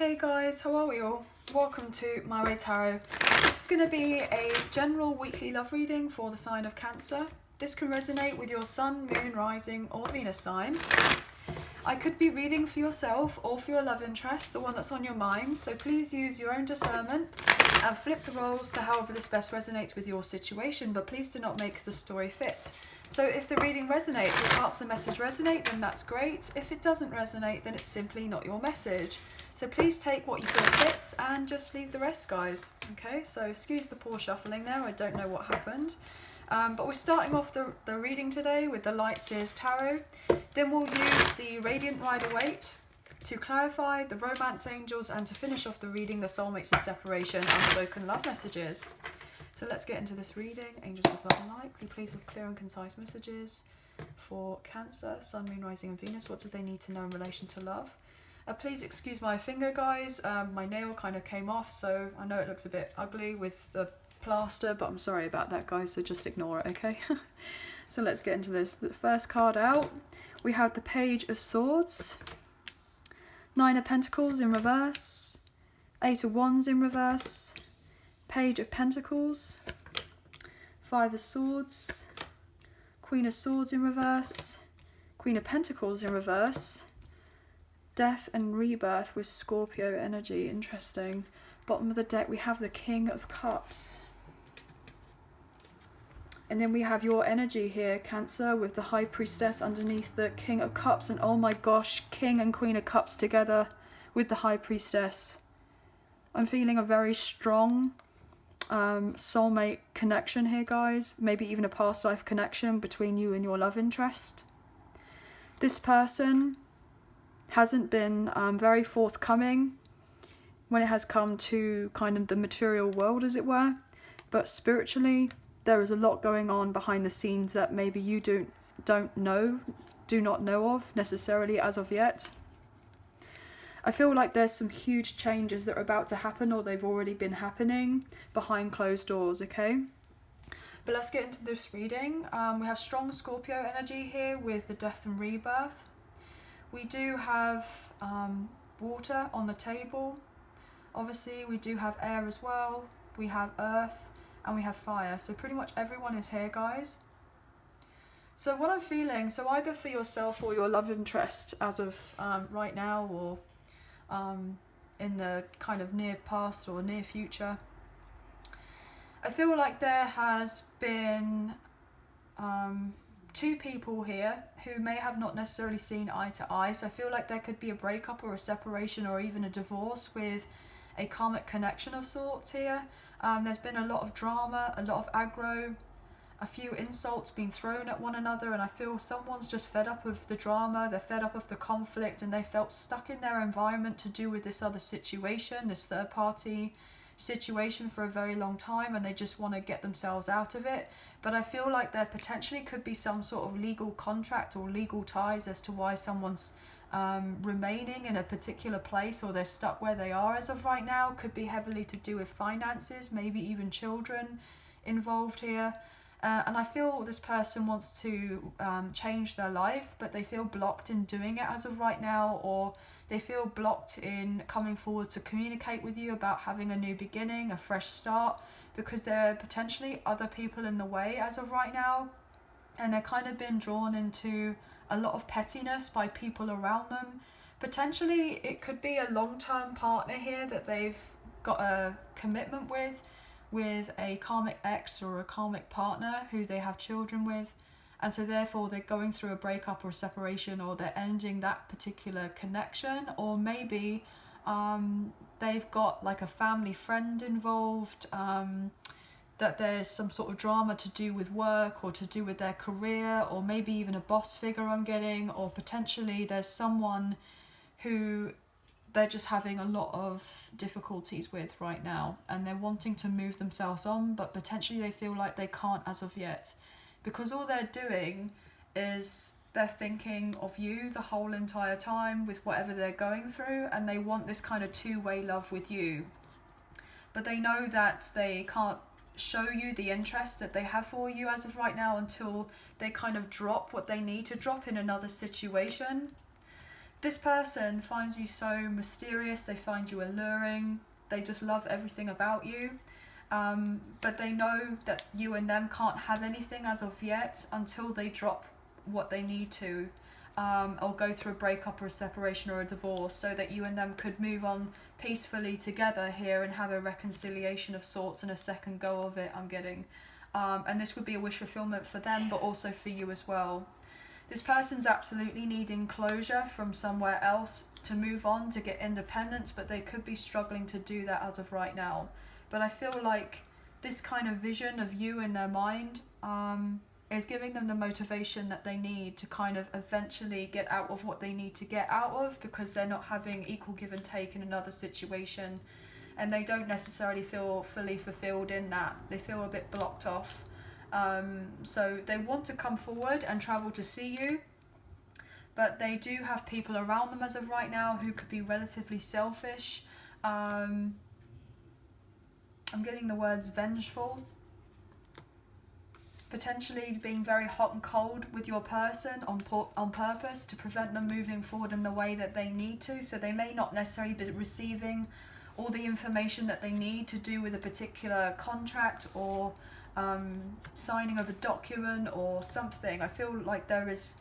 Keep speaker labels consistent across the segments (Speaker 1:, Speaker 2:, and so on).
Speaker 1: Hey guys, how are we all? Welcome to My Way Tarot. This is going to be a general weekly love reading for the sign of Cancer. This can resonate with your Sun, Moon, Rising or Venus sign. I could be reading for yourself or for your love interest, the one that's on your mind, so please use your own discernment and flip the roles to however this best resonates with your situation, but please do not make the story fit. So if the reading resonates or parts of the message resonate, then that's great. If it doesn't resonate, then it's simply not your message. So please take what you feel fits and just leave the rest, guys. Okay, so excuse the poor shuffling there, I don't know what happened. But we're starting off the reading today with the Light Seer's Tarot. Then we'll use the Radiant Rider-Waite to clarify the Romance Angels and to finish off the reading, the Soulmates and Separation, Unspoken Love Messages. So let's get into this reading. Angels of Love and Light, can you please have clear and concise messages for Cancer, Sun, Moon, Rising and Venus? What do they need to know in relation to love? Please excuse my finger, guys. My nail kind of came off, so I know it looks a bit ugly with the plaster, but I'm sorry about that, guys, so just ignore it, okay? So let's get into this. The first card out, we have the Page of Swords, Nine of Pentacles in reverse, Eight of Wands in reverse, Page of Pentacles, Five of Swords, Queen of Swords in reverse, Queen of Pentacles in reverse, Death and Rebirth with Scorpio energy. Interesting. Bottom of the deck we have the King of Cups. And then we have your energy here, Cancer, with the High Priestess underneath the King of Cups. And oh my gosh, King and Queen of Cups together with the High Priestess. I'm feeling a very strong soulmate connection here, guys. Maybe even a past life connection between you and your love interest. This person hasn't been very forthcoming when it has come to kind of the material world, as it were, but spiritually there is a lot going on behind the scenes that maybe you do not know of necessarily as of yet. I feel like there's some huge changes that are about to happen, or they've already been happening behind closed doors, okay? But let's get into this reading. We have strong Scorpio energy here with the Death and Rebirth. We do have water on the table. Obviously, we do have air as well. We have earth and we have fire. So pretty much everyone is here, guys. So what I'm feeling, so either for yourself or your love interest as of right now, or in the kind of near past or near future, I feel like there has been two people here who may have not necessarily seen eye to eye. So I feel like there could be a breakup or a separation or even a divorce with a karmic connection of sorts here. There's been a lot of drama, a lot of aggro, a few insults being thrown at one another, and I feel someone's just fed up of the drama, they're fed up of the conflict, and they felt stuck in their environment to do with this other situation, this third party situation, for a very long time, and they just want to get themselves out of it. But I feel like there potentially could be some sort of legal contract or legal ties as to why someone's remaining in a particular place, or they're stuck where they are as of right now. Could be heavily to do with finances, maybe even children involved here. And I feel this person wants to change their life, but they feel blocked in doing it as of right now, or they feel blocked in coming forward to communicate with you about having a new beginning, a fresh start, because there are potentially other people in the way as of right now, and they're kind of been drawn into a lot of pettiness by people around them. Potentially it could be a long-term partner here that they've got a commitment with a karmic ex or a karmic partner who they have children with, and so therefore they're going through a breakup or a separation, or they're ending that particular connection, or maybe they've got like a family friend involved, that there's some sort of drama to do with work or to do with their career, or maybe even a boss figure I'm getting, or potentially there's someone who they're just having a lot of difficulties with right now, and they're wanting to move themselves on, but potentially they feel like they can't as of yet, because all they're doing is they're thinking of you the whole entire time with whatever they're going through, and they want this kind of two-way love with you, but they know that they can't show you the interest that they have for you as of right now until they kind of drop what they need to drop in another situation. This person finds you so mysterious, they find you alluring, they just love everything about you. But they know that you and them can't have anything as of yet until they drop what they need to, or go through a breakup or a separation or a divorce, so that you and them could move on peacefully together here and have a reconciliation of sorts and a second go of it, I'm getting. And this would be a wish fulfillment for them, but also for you as well. This person's absolutely needing closure from somewhere else to move on, to get independence, but they could be struggling to do that as of right now. But I feel like this kind of vision of you in their mind is giving them the motivation that they need to kind of eventually get out of what they need to get out of, because they're not having equal give and take in another situation, and they don't necessarily feel fully fulfilled in that. They feel a bit blocked off. So they want to come forward and travel to see you, but they do have people around them as of right now who could be relatively selfish. I'm getting the words vengeful, potentially being very hot and cold with your person on purpose to prevent them moving forward in the way that they need to. So they may not necessarily be receiving all the information that they need to do with a particular contract or signing of a document or something. I feel like there is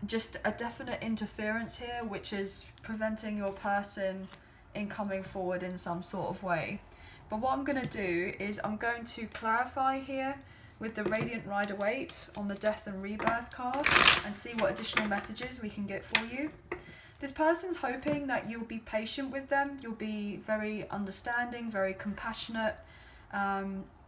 Speaker 1: just a definite interference here, which is preventing your person in coming forward in some sort of way. But what I'm going to do is I'm going to clarify here with the Radiant Rider-Waite on the Death and Rebirth card and see what additional messages we can get for you. This person's hoping that you'll be patient with them, you'll be very understanding, very compassionate,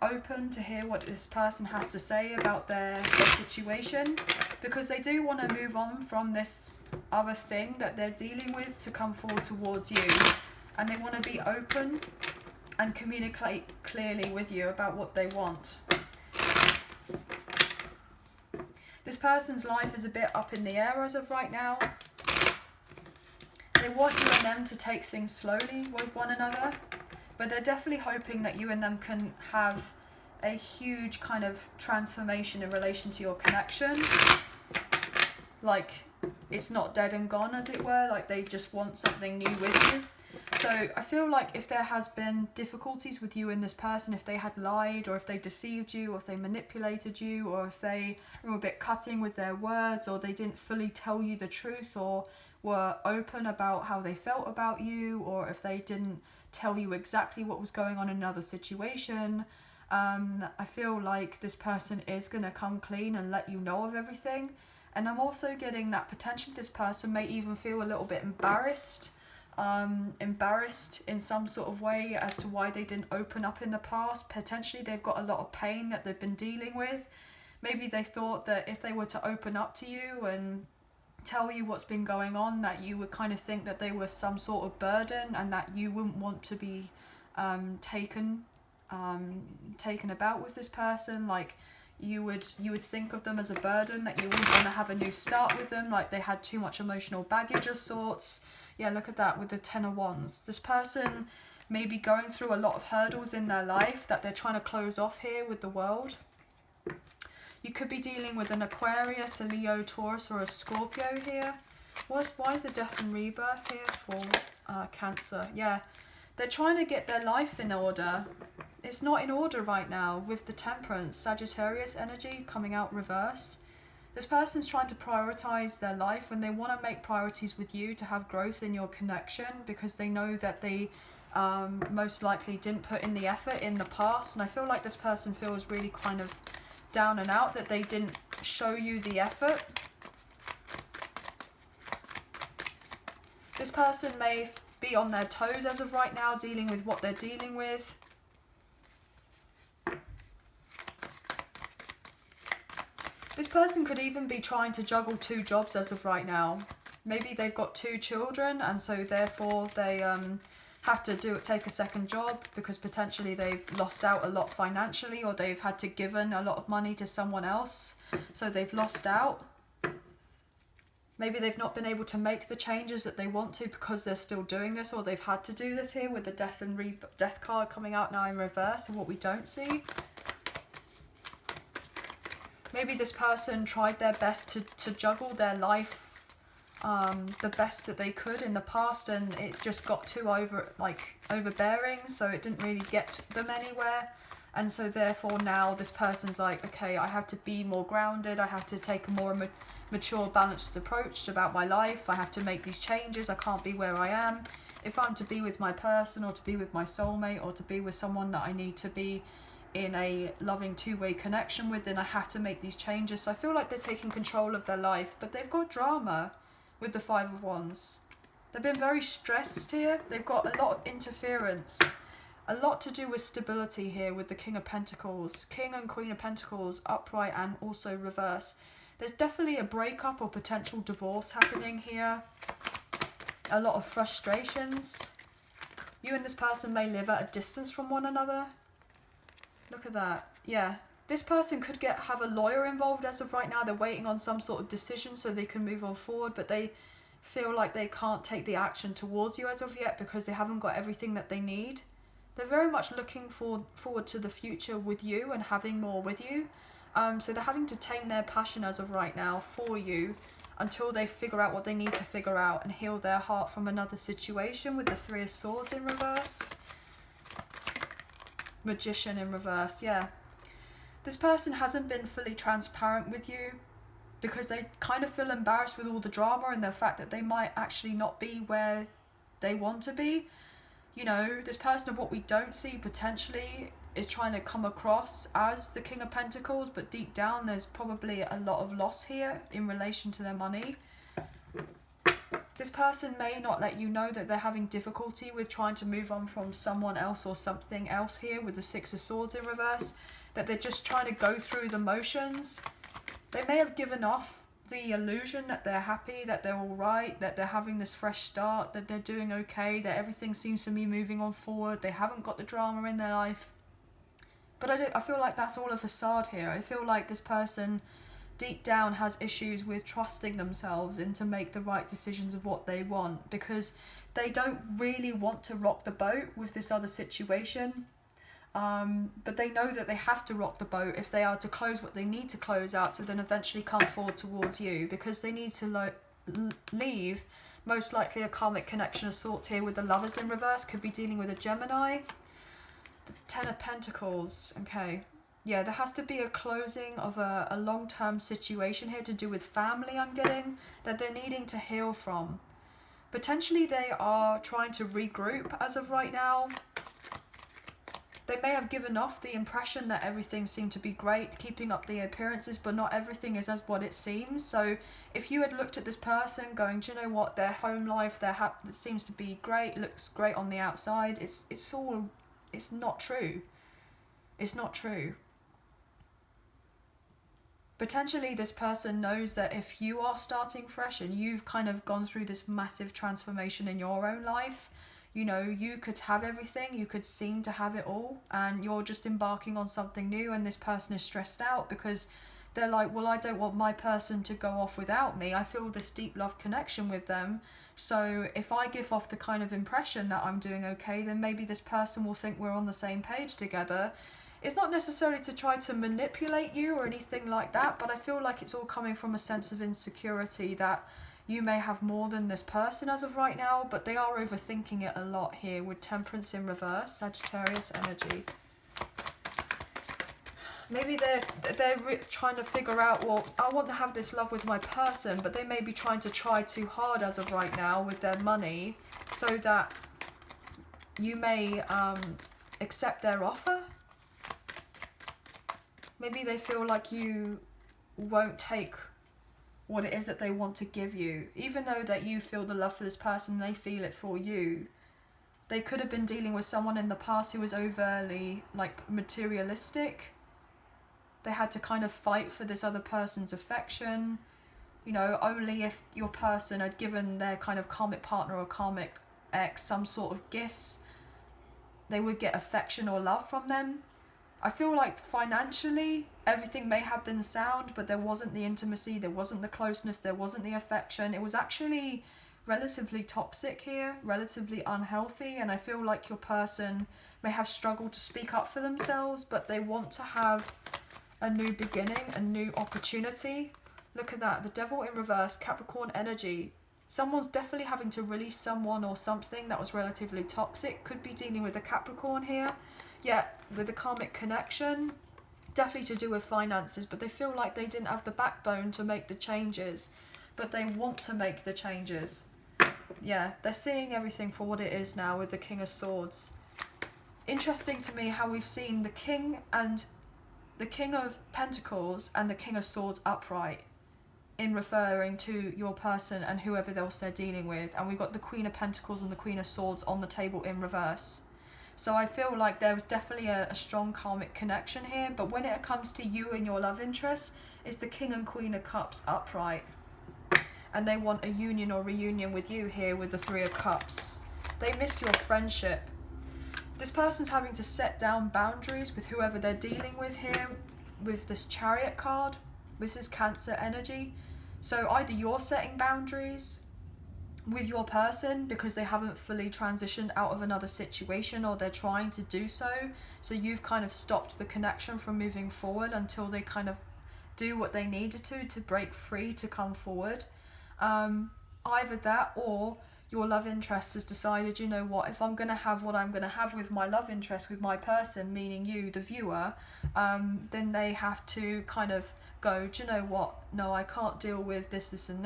Speaker 1: open to hear what this person has to say about their situation, because they do want to move on from this other thing that they're dealing with to come forward towards you, and they want to be open and communicate clearly with you about what they want. This person's life is a bit up in the air as of right now. They want you and them to take things slowly with one another, but they're definitely hoping that you and them can have a huge kind of transformation in relation to your connection. Like, it's not dead and gone, as it were, like they just want something new with you. So I feel like if there has been difficulties with you and this person, if they had lied, or if they deceived you, or if they manipulated you, or if they were a bit cutting with their words, or they didn't fully tell you the truth, or were open about how they felt about you, or if they didn't tell you exactly what was going on in another situation, I feel like this person is going to come clean and let you know of everything. And I'm also getting that potentially this person may even feel a little bit embarrassed in some sort of way as to why they didn't open up in the past. Potentially they've got a lot of pain that they've been dealing with. Maybe they thought that if they were to open up to you and tell you what's been going on, that you would kind of think that they were some sort of burden, and that you wouldn't want to be taken about with this person. Like you would think of them as a burden, that you wouldn't want to have a new start with them, like they had too much emotional baggage of sorts. Yeah, look at that with the Ten of Wands. This person may be going through a lot of hurdles in their life that they're trying to close off here with the World. You could be dealing with an Aquarius, a Leo, Taurus, or a Scorpio here. Why is the Death and Rebirth here for Cancer? Yeah, they're trying to get their life in order. It's not in order right now with the Temperance, Sagittarius energy coming out reverse. This person's trying to prioritize their life, and they want to make priorities with you to have growth in your connection, because they know that they most likely didn't put in the effort in the past. And I feel like this person feels really kind of down and out that they didn't show you the effort. This person may be on their toes as of right now, dealing with what they're dealing with. This person could even be trying to juggle 2 jobs as of right now. Maybe they've got 2 children, and so therefore they have to take a second job, because potentially they've lost out a lot financially, or they've had to give in a lot of money to someone else, so they've lost out. Maybe they've not been able to make the changes that they want to because they're still doing this, or they've had to do this here with the Death card coming out now in reverse, and what we don't see. Maybe this person tried their best to juggle their life the best that they could in the past, and it just got too overbearing, so it didn't really get them anywhere. And so therefore now this person's like, okay, I have to be more grounded, I have to take a more mature, balanced approach about my life, I have to make these changes, I can't be where I am. If I'm to be with my person, or to be with my soulmate, or to be with someone that I need to be in a loving two-way connection with, then I have to make these changes. So I feel like they're taking control of their life, but they've got drama with the Five of Wands. They've been very stressed here. They've got a lot of interference, a lot to do with stability here with the King of Pentacles, King and Queen of Pentacles, upright and also reverse. There's definitely a breakup or potential divorce happening here. A lot of frustrations. You and this person may live at a distance from one another. Look at that. Yeah. This person could have a lawyer involved as of right now. They're waiting on some sort of decision so they can move on forward, but they feel like they can't take the action towards you as of yet because they haven't got everything that they need. They're very much looking forward to the future with you and having more with you. So they're having to tame their passion as of right now for you until they figure out what they need to figure out and heal their heart from another situation with the Three of Swords in reverse. Magician in reverse, yeah. This person hasn't been fully transparent with you because they kind of feel embarrassed with all the drama and the fact that they might actually not be where they want to be. You know, this person of what we don't see potentially is trying to come across as the King of Pentacles, but deep down there's probably a lot of loss here in relation to their money. This person may not let you know that they're having difficulty with trying to move on from someone else or something else here with the Six of Swords in reverse, that they're just trying to go through the motions. They may have given off the illusion that they're happy, that they're all right, that they're having this fresh start, that they're doing okay, that everything seems to be moving on forward, they haven't got the drama in their life. But I feel like that's all a facade here. I feel like this person deep down has issues with trusting themselves and to make the right decisions of what they want, because they don't really want to rock the boat with this other situation. But they know that they have to rock the boat if they are to close what they need to close out to then eventually come forward towards you, because they need to leave most likely a karmic connection of sorts here with the Lovers in reverse. Could be dealing with a Gemini. The Ten of Pentacles. Okay. Yeah, there has to be a closing of a long-term situation here to do with family, I'm getting, that they're needing to heal from. Potentially they are trying to regroup as of right now. They may have given off the impression that everything seemed to be great, keeping up the appearances, but not everything is as what it seems. So if you had looked at this person going, do you know what, their home life, it seems to be great, looks great on the outside, it's not true. It's not true. Potentially this person knows that if you are starting fresh and you've kind of gone through this massive transformation in your own life, you know, you could have everything, you could seem to have it all, and you're just embarking on something new, and this person is stressed out because they're like, well, I don't want my person to go off without me. I feel this deep love connection with them. So if I give off the kind of impression that I'm doing okay, then maybe this person will think we're on the same page together. It's not necessarily to try to manipulate you or anything like that, but I feel like it's all coming from a sense of insecurity that you may have more than this person as of right now, but they are overthinking it a lot here with Temperance in reverse, Sagittarius energy. Maybe they're trying to figure out, well, I want to have this love with my person, but they may be trying to try too hard as of right now with their money so that you may accept their offer. Maybe they feel like you won't take what it is that they want to give you. Even though that you feel the love for this person, they feel it for you. They could have been dealing with someone in the past who was overly materialistic. They had to kind of fight for this other person's affection. You know, only if your person had given their kind of karmic partner or karmic ex some sort of gifts, they would get affection or love from them. I feel like financially, everything may have been sound, but there wasn't the intimacy, there wasn't the closeness, there wasn't the affection. It was actually relatively toxic here, relatively unhealthy, and I feel like your person may have struggled to speak up for themselves, but they want to have a new beginning, a new opportunity. Look at that, the Devil in reverse, Capricorn energy. Someone's definitely having to release someone or something that was relatively toxic. Could be dealing with a Capricorn here. Yeah, with the karmic connection, definitely to do with finances, but they feel like they didn't have the backbone to make the changes, but they want to make the changes. Yeah, they're seeing everything for what it is now with the King of Swords. Interesting to me how we've seen the King and the King of Pentacles and the King of Swords upright in referring to your person and whoever else they're dealing with, and we've got the Queen of Pentacles and the Queen of Swords on the table in reverse. So I feel like there was definitely a strong karmic connection here, but when it comes to you and your love interest, it's the King and Queen of Cups upright, and they want a union or reunion with you here with the Three of Cups. They miss your friendship. This person's having to set down boundaries with whoever they're dealing with here with this Chariot card. This is Cancer energy. So either you're setting boundaries with your person because they haven't fully transitioned out of another situation, or they're trying to do so. So you've kind of stopped the connection from moving forward until they kind of do what they needed to break free to come forward. Either that, or your love interest has decided, you know what, if I'm going to have what I'm going to have with my love interest, with my person, meaning you, the viewer, then they have to kind of go, do you know what, no, I can't deal with this and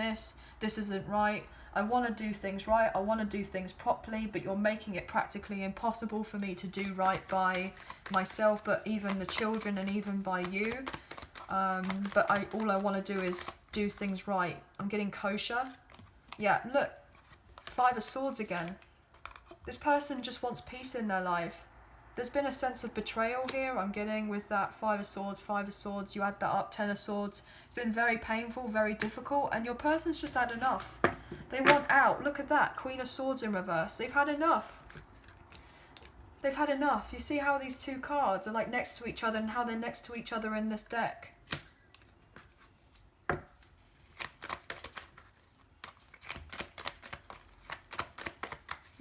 Speaker 1: this isn't right. I want to do things right, I want to do things properly, but you're making it practically impossible for me to do right by myself, but even the children and even by you. But all I want to do is do things right. I'm getting kosher. Yeah, look, Five of Swords again. This person just wants peace in their life. There's been a sense of betrayal here, I'm getting, with that Five of Swords, you add that up, Ten of Swords. It's been very painful, very difficult, and your person's just had enough. They want out. Look at that, Queen of Swords in reverse. They've had enough. They've had enough. You see how these two cards are like next to each other and how they're next to each other in this deck.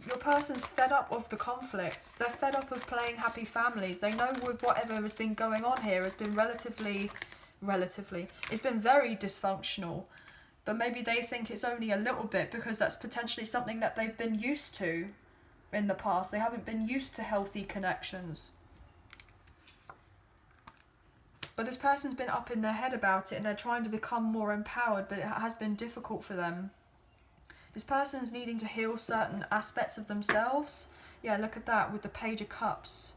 Speaker 1: Your person's fed up of the conflict. They're fed up of playing happy families. They know with whatever has been going on here has been relatively, it's been very dysfunctional. But maybe they think it's only a little bit because that's potentially something that they've been used to in the past. They haven't been used to healthy connections. But this person's been up in their head about it and they're trying to become more empowered, but it has been difficult for them. This person's needing to heal certain aspects of themselves. Yeah, look at that with the Page of Cups.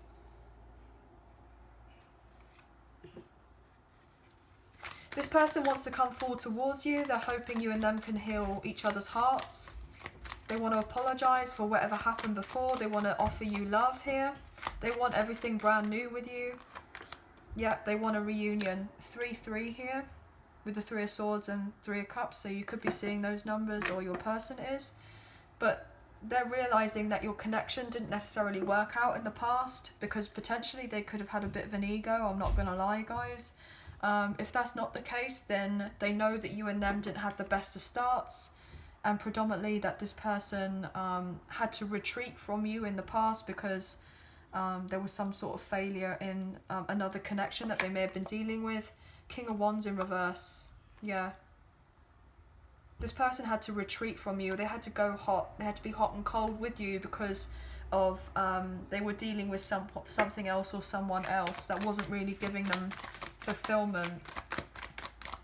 Speaker 1: This person wants to come forward towards you. They're hoping you and them can heal each other's hearts. They want to apologise for whatever happened before. They want to offer you love here. They want everything brand new with you. Yep, they want a reunion. 3-3 here with the Three of Swords and Three of Cups. So you could be seeing those numbers, or your person is. But they're realising that your connection didn't necessarily work out in the past because potentially they could have had a bit of an ego. I'm not going to lie, guys. If that's not the case, then they know that you and them didn't have the best of starts, and predominantly that this person had to retreat from you in the past because there was some sort of failure in another connection that they may have been dealing with. King of Wands in reverse. Yeah. This person had to retreat from you. They had to go hot. They had to be hot and cold with you because of they were dealing with something else or someone else that wasn't really giving them fulfillment.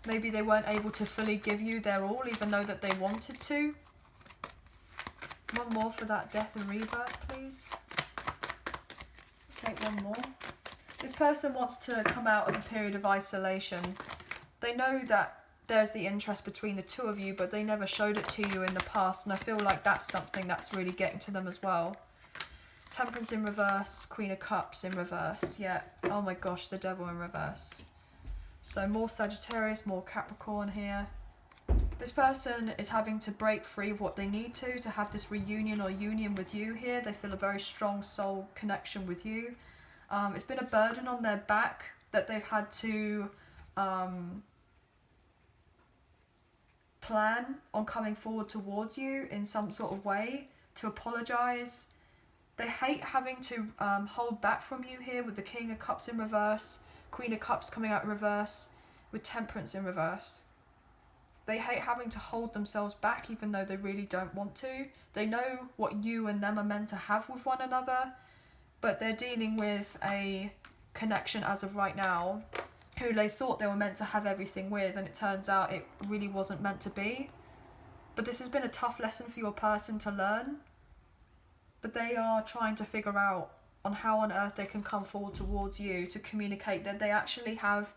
Speaker 1: Maybe they weren't able to fully give you their all, even though that they wanted to. One more for that Death and Rebirth, please. Take one more. This person wants to come out of a period of isolation. They know that there's the interest between the two of you, but they never showed it to you in the past, and I feel like that's something that's really getting to them as well. Temperance in reverse, Queen of Cups in reverse. Yeah, oh my gosh, the Devil in reverse. So more Sagittarius, more Capricorn here. This person is having to break free of what they need to have this reunion or union with you here. They feel a very strong soul connection with you. It's been a burden on their back that they've had to plan on coming forward towards you in some sort of way, to apologise. They hate having to hold back from you here with the King of Cups in reverse, Queen of Cups coming out in reverse, with Temperance in reverse. They hate having to hold themselves back even though they really don't want to. They know what you and them are meant to have with one another, but they're dealing with a connection as of right now who they thought they were meant to have everything with, and it turns out it really wasn't meant to be. But this has been a tough lesson for your person to learn. But they are trying to figure out on how on earth they can come forward towards you to communicate that they actually have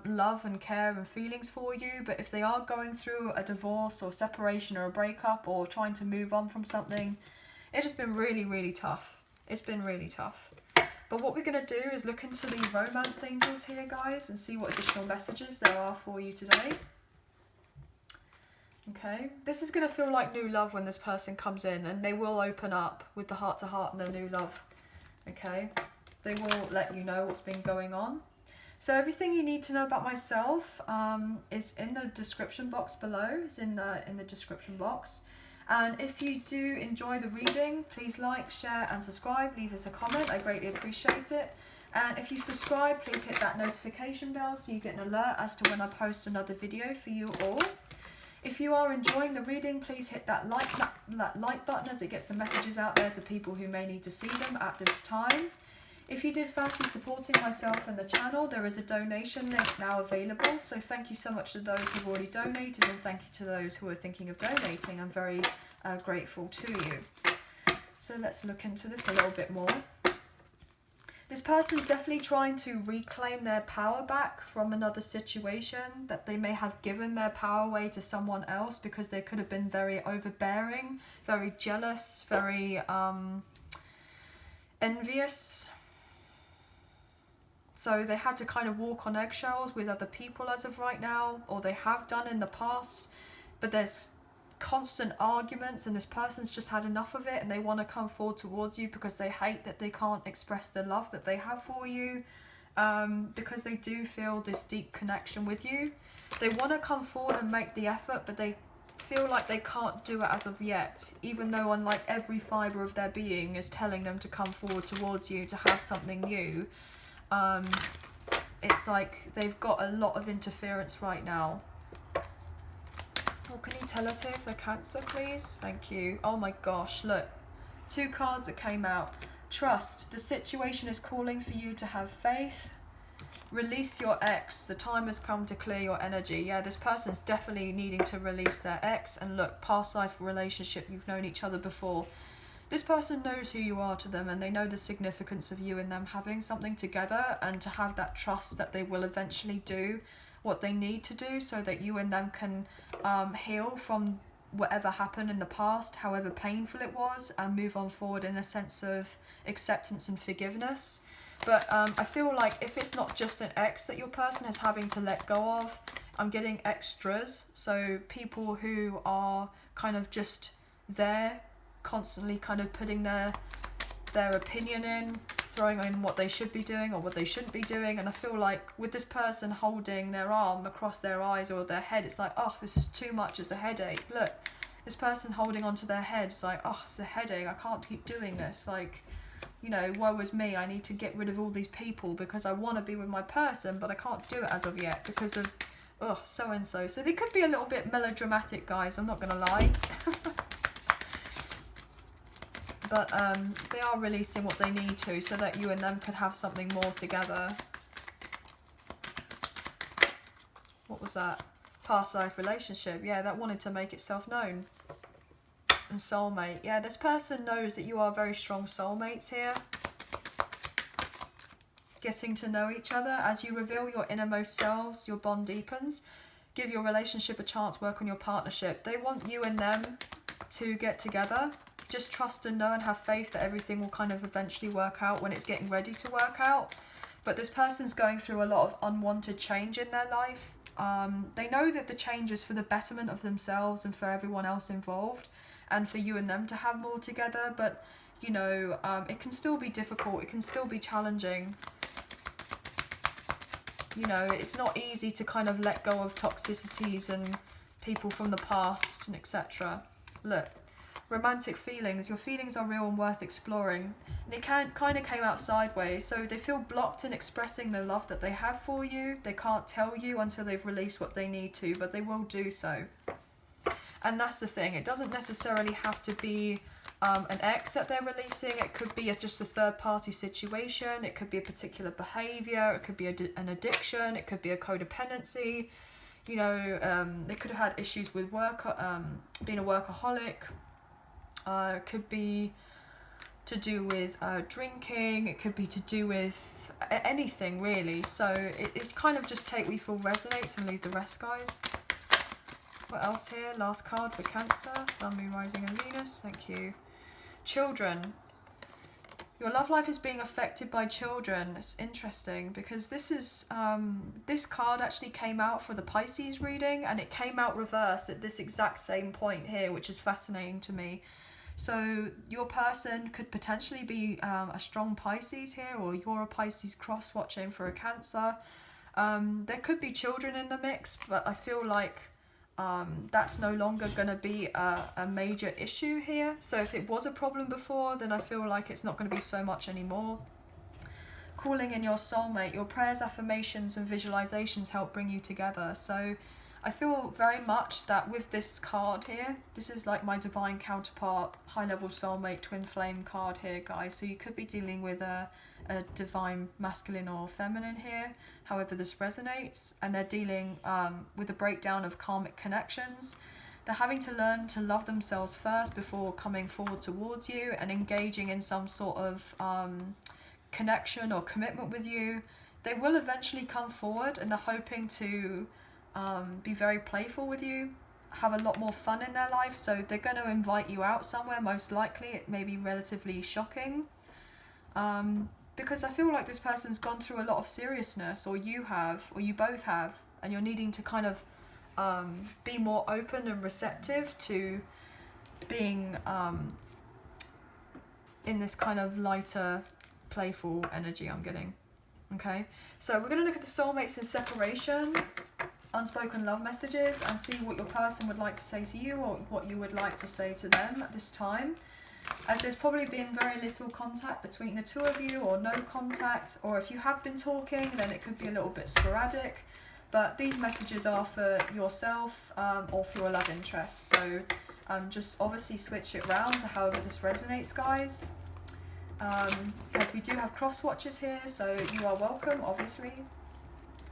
Speaker 1: love and care and feelings for you. But if they are going through a divorce or separation or a breakup or trying to move on from something, it has been really, really tough. It's been really tough. But what we're going to do is look into the romance angels here, guys, and see what additional messages there are for you today. Okay, this is going to feel like new love when this person comes in, and they will open up with the heart to heart and their new love. Okay, they will let you know what's been going on. So everything you need to know about myself is in the description box below. It's in the description box. And if you do enjoy the reading, please like, share and subscribe. Leave us a comment. I greatly appreciate it. And if you subscribe, please hit that notification bell so you get an alert as to when I post another video for you all. If you are enjoying the reading, please hit that like button as it gets the messages out there to people who may need to see them at this time. If you did fancy supporting myself and the channel, there is a donation link now available. So thank you so much to those who've already donated, and thank you to those who are thinking of donating. I'm very grateful to you. So let's look into this a little bit more. This person's definitely trying to reclaim their power back from another situation, that they may have given their power away to someone else because they could have been very overbearing, very jealous, very envious. So they had to kind of walk on eggshells with other people as of right now, or they have done in the past, but there's constant arguments and this person's just had enough of it, and they want to come forward towards you because they hate that they can't express the love that they have for you, because they do feel this deep connection with you. They want to come forward and make the effort, but they feel like they can't do it as of yet, even though unlike every fibre of their being is telling them to come forward towards you to have something new. It's like they've got a lot of interference right now. Oh, can you tell us here for Cancer, please? Thank you. Oh my gosh, look. 2 cards that came out. Trust. The situation is calling for you to have faith. Release your ex. The time has come to clear your energy. Yeah, this person's definitely needing to release their ex. And look, past life relationship, you've known each other before. This person knows who you are to them, and they know the significance of you and them having something together, and to have that trust that they will eventually do what they need to do so that you and them can heal from whatever happened in the past, however painful it was, and move on forward in a sense of acceptance and forgiveness. But I feel like if it's not just an ex that your person is having to let go of, I'm getting extras, so people who are kind of just there, constantly kind of putting their opinion in, throwing in what they should be doing or what they shouldn't be doing. And I feel like with this person holding their arm across their eyes or their head, it's like, oh, this is too much, it's a headache. Look, this person holding onto their head, it's like, oh, it's a headache, I can't keep doing this. Like, you know, woe is me, I need to get rid of all these people because I want to be with my person, but I can't do it as of yet because of, oh, so-and-so. So they could be a little bit melodramatic, guys, I'm not going to lie. But they are releasing what they need to so that you and them could have something more together. What was that? Past life relationship. Yeah, that wanted to make itself known. And soulmate. Yeah, this person knows that you are very strong soulmates here. Getting to know each other. As you reveal your innermost selves, your bond deepens. Give your relationship a chance, work on your partnership. They want you and them to get together. Just trust and know and have faith that everything will kind of eventually work out when it's getting ready to work out. But this person's going through a lot of unwanted change in their life. They know that the change is for the betterment of themselves and for everyone else involved, and for you and them to have more together. But, you know, it can still be difficult. It can still be challenging. You know, it's not easy to kind of let go of toxicities and people from the past and etc. Look. Romantic feelings. Your feelings are real and worth exploring. And it kind of came out sideways. So they feel blocked in expressing the love that they have for you. They can't tell you until they've released what they need to, but they will do so. And that's the thing. It doesn't necessarily have to be an ex that they're releasing. It could be just a third-party situation. It could be a particular behaviour. It could be an addiction. It could be a codependency. You know, they could have had issues with work, being a workaholic. It could be to do with drinking. It could be to do with anything, really. So it's kind of just take what you feel resonates and leave the rest, guys. What else here? Last card for Cancer. Sun, Moon, Rising and Venus. Thank you. Children. Your love life is being affected by children. It's interesting because this is this card actually came out for the Pisces reading, and it came out reverse at this exact same point here, which is fascinating to me. So your person could potentially be a strong Pisces here, or you're a Pisces cross watching for a Cancer. There could be children in the mix, but I feel like that's no longer going to be a major issue here. So if it was a problem before, then I feel like it's not going to be so much anymore. Calling in your soulmate. Your prayers, affirmations and visualizations help bring you together. So I feel very much that with this card here, this is like my divine counterpart, high level soulmate, twin flame card here, guys. So you could be dealing with a divine masculine or feminine here, however this resonates, and they're dealing with a breakdown of karmic connections. They're having to learn to love themselves first before coming forward towards you and engaging in some sort of connection or commitment with you. They will eventually come forward, and they're hoping to be very playful with you, have a lot more fun in their life. So they're going to invite you out somewhere, most likely. It may be relatively shocking. Because I feel like this person's gone through a lot of seriousness, or you have, or you both have, and you're needing to kind of be more open and receptive to being in this kind of lighter, playful energy I'm getting. Okay, so we're going to look at the soulmates in separation, unspoken love messages, and see what your person would like to say to you, or what you would like to say to them at this time. As there's probably been very little contact between the two of you, or no contact, or if you have been talking, then it could be a little bit sporadic. But these messages are for yourself or for your love interest. So just obviously switch it round to however this resonates, guys. As we do have cross watchers here, so you are welcome, obviously.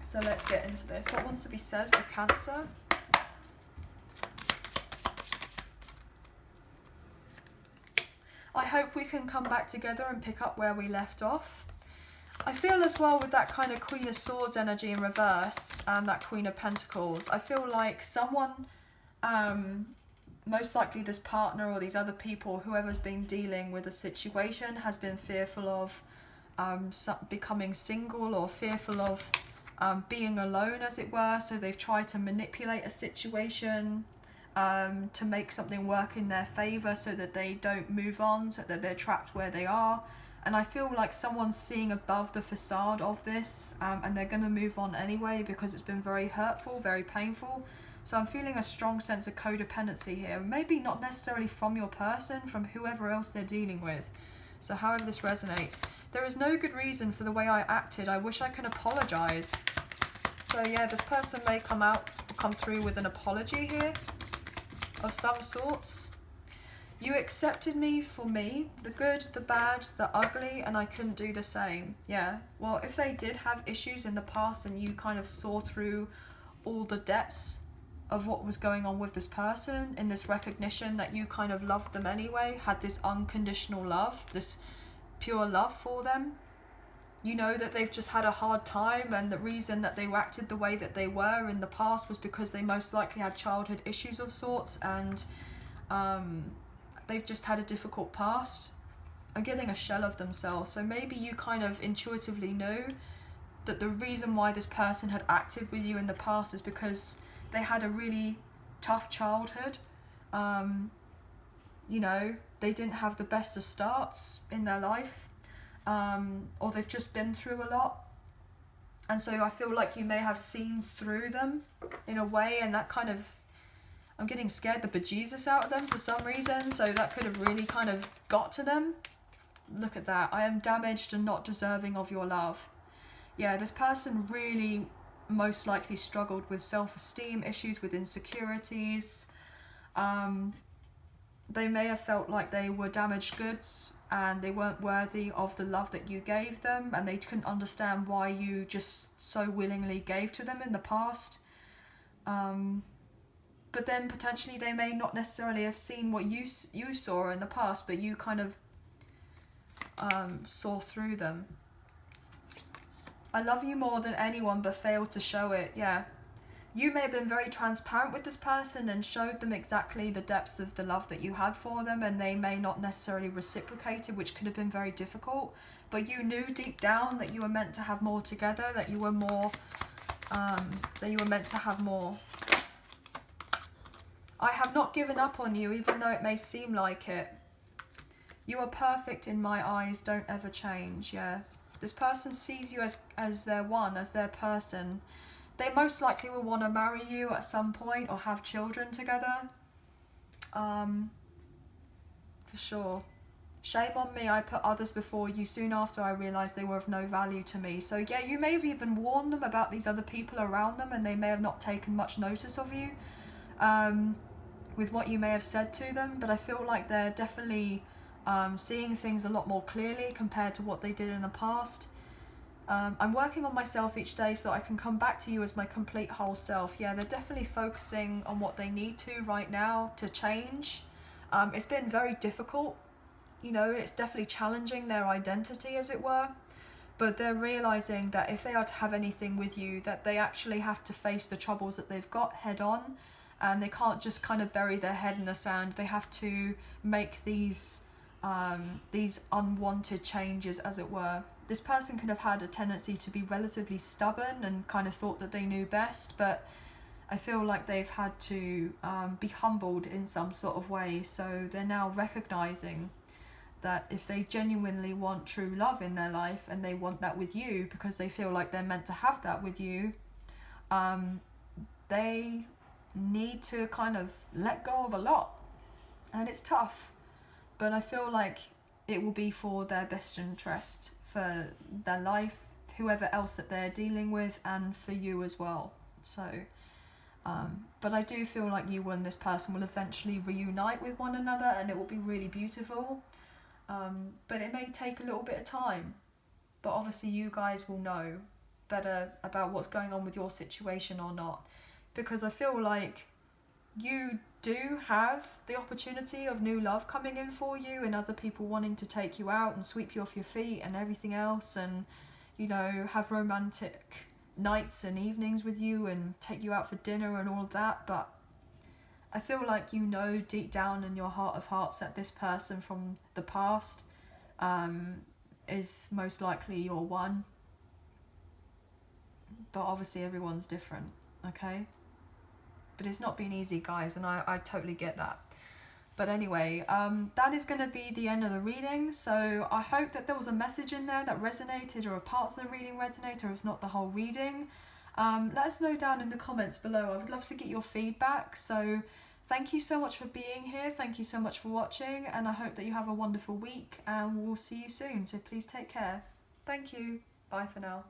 Speaker 1: So let's get into this. What wants to be said for Cancer? I hope we can come back together and pick up where we left off. I feel as well with that kind of Queen of Swords energy in reverse and that Queen of Pentacles, I feel like someone, most likely this partner or these other people, whoever's been dealing with a situation, has been fearful of becoming single, or fearful of being alone, as it were. So they've tried to manipulate a situation to make something work in their favour, so that they don't move on, so that they're trapped where they are. And I feel like someone's seeing above the facade of this, and they're going to move on anyway, because it's been very hurtful, very painful. So I'm feeling a strong sense of codependency here. Maybe not necessarily from your person, from whoever else they're dealing with. So however this resonates. There is no good reason for the way I acted. I wish I could apologise. So yeah, this person may come through with an apology here of some sorts. You accepted me for me, the good, the bad, the ugly, and I couldn't do the same. Yeah, well, if they did have issues in the past and you kind of saw through all the depths of what was going on with this person, in this recognition that you kind of loved them anyway, had this unconditional love, this pure love for them, you know that they've just had a hard time, and the reason that they acted the way that they were in the past was because they most likely had childhood issues of sorts, and they've just had a difficult past. I'm getting a shell of themselves. So maybe you kind of intuitively knew that the reason why this person had acted with you in the past is because they had a really tough childhood. You know, they didn't have the best of starts in their life. Or they've just been through a lot, and so I feel like you may have seen through them in a way, and that kind of, I'm getting scared the bejesus out of them for some reason, so that could have really kind of got to them. Look at that. I am damaged and not deserving of your love. Yeah, this person really most likely struggled with self-esteem issues, with insecurities. They may have felt like they were damaged goods and they weren't worthy of the love that you gave them, and they couldn't understand why you just so willingly gave to them in the past. But then potentially they may not necessarily have seen what you saw in the past, but you kind of saw through them. I love you more than anyone but failed to show it. Yeah. You may have been very transparent with this person and showed them exactly the depth of the love that you had for them, and they may not necessarily reciprocate it, which could have been very difficult. But you knew deep down that you were meant to have more together, that you were more, that you were meant to have more. I have not given up on you, even though it may seem like it. You are perfect in my eyes, don't ever change. Yeah. This person sees you as their one, as their person. They most likely will want to marry you at some point or have children together. For sure. Shame on me, I put others before you soon after I realised they were of no value to me. So yeah, you may have even warned them about these other people around them, and they may have not taken much notice of you with what you may have said to them, but I feel like they're definitely seeing things a lot more clearly compared to what they did in the past. I'm working on myself each day so that I can come back to you as my complete whole self. Yeah, they're definitely focusing on what they need to right now to change. It's been very difficult, you know, it's definitely challenging their identity, as it were, but they're realising that if they are to have anything with you, that they actually have to face the troubles that they've got head on, and they can't just kind of bury their head in the sand. They have to make these unwanted changes, as it were. This person could have had a tendency to be relatively stubborn and kind of thought that they knew best, but I feel like they've had to be humbled in some sort of way. So they're now recognising that if they genuinely want true love in their life, and they want that with you because they feel like they're meant to have that with you, they need to kind of let go of a lot. And it's tough, but I feel like it will be for their best interest, for their life, whoever else that they're dealing with, and for you as well. So but I do feel like you and this person will eventually reunite with one another, and it will be really beautiful. But it may take a little bit of time, but obviously you guys will know better about what's going on with your situation or not, because I feel like you do have the opportunity of new love coming in for you, and other people wanting to take you out and sweep you off your feet and everything else, and, you know, have romantic nights and evenings with you and take you out for dinner and all of that. But I feel like, you know, deep down in your heart of hearts that this person from the past is most likely your one. But obviously everyone's different, okay? But it's not been easy, guys, and I totally get that. But anyway, that is going to be the end of the reading. So I hope that there was a message in there that resonated, or if parts of the reading resonate, or if not the whole reading. Let us know down in the comments below. I would love to get your feedback. So thank you so much for being here. Thank you so much for watching, and I hope that you have a wonderful week, and we'll see you soon. So please take care. Thank you. Bye for now.